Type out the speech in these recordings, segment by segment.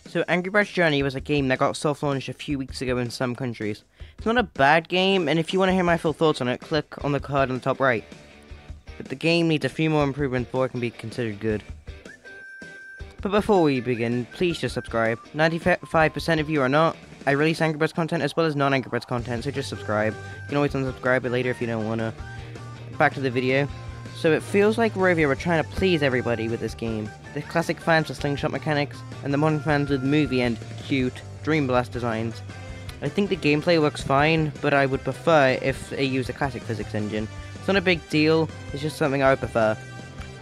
So Angry Birds Journey was a game that got soft launched a few weeks ago in some countries. It's not a bad game, and if you want to hear my full thoughts on it, click on the card on the top right. But the game needs a few more improvements before it can be considered good. But before we begin, please just subscribe. 95% of you are not. I release Angry Birds content as well as non-Angry Birds content, so just subscribe. You can always unsubscribe it later if you don't want to. Back to the video. So it feels like Rovio were trying to please everybody with this game. The classic fans with slingshot mechanics, and the modern fans with movie and cute Dream Blast designs. I think the gameplay looks fine, but I would prefer if they use a classic physics engine. It's not a big deal, it's just something I would prefer.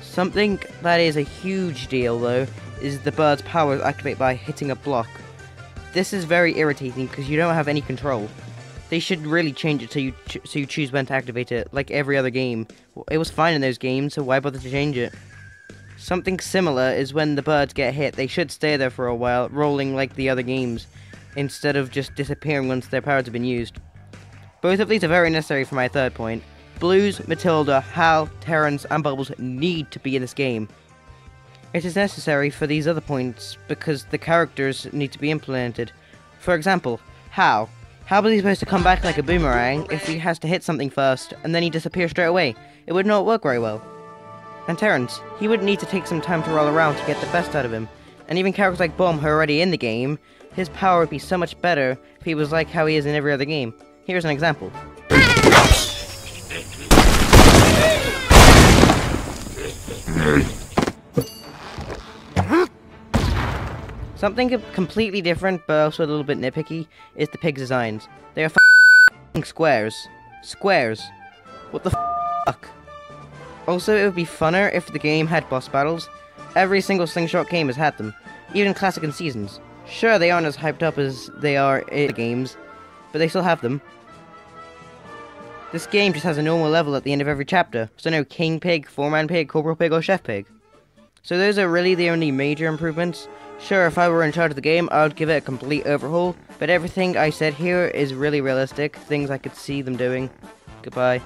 Something that is a huge deal though, is the bird's powers activate by hitting a block. This is very irritating because you don't have any control. They should really change it so you choose when to activate it, like every other game. It was fine in those games, so why bother to change it? Something similar is when the birds get hit, they should stay there for a while, rolling like the other games, instead of just disappearing once their powers have been used. Both of these are very necessary for my third point. Blues, Matilda, Hal, Terrence, and Bubbles need to be in this game. It is necessary for these other points because the characters need to be implemented. For example, Hal. How was he supposed to come back like a boomerang if he has to hit something first, and then he disappears straight away? It would not work very well. And Terrence, he would need to take some time to roll around to get the best out of him. And even characters like Bomb, who are already in the game, his power would be so much better if he was like how he is in every other game. Here's an example. Something completely different, but also a little bit nitpicky, is the pig's designs. They are f***ing squares. Squares. What the fuck? Also, it would be funner if the game had boss battles. Every single slingshot game has had them, even classic and seasons. Sure, they aren't as hyped up as they are in the games, but they still have them. This game just has a normal level at the end of every chapter, so no King Pig, Foreman Pig, Corporal Pig, or Chef Pig. So those are really the only major improvements. Sure, if I were in charge of the game, I would give it a complete overhaul, but everything I said here is really realistic, things I could see them doing. Goodbye.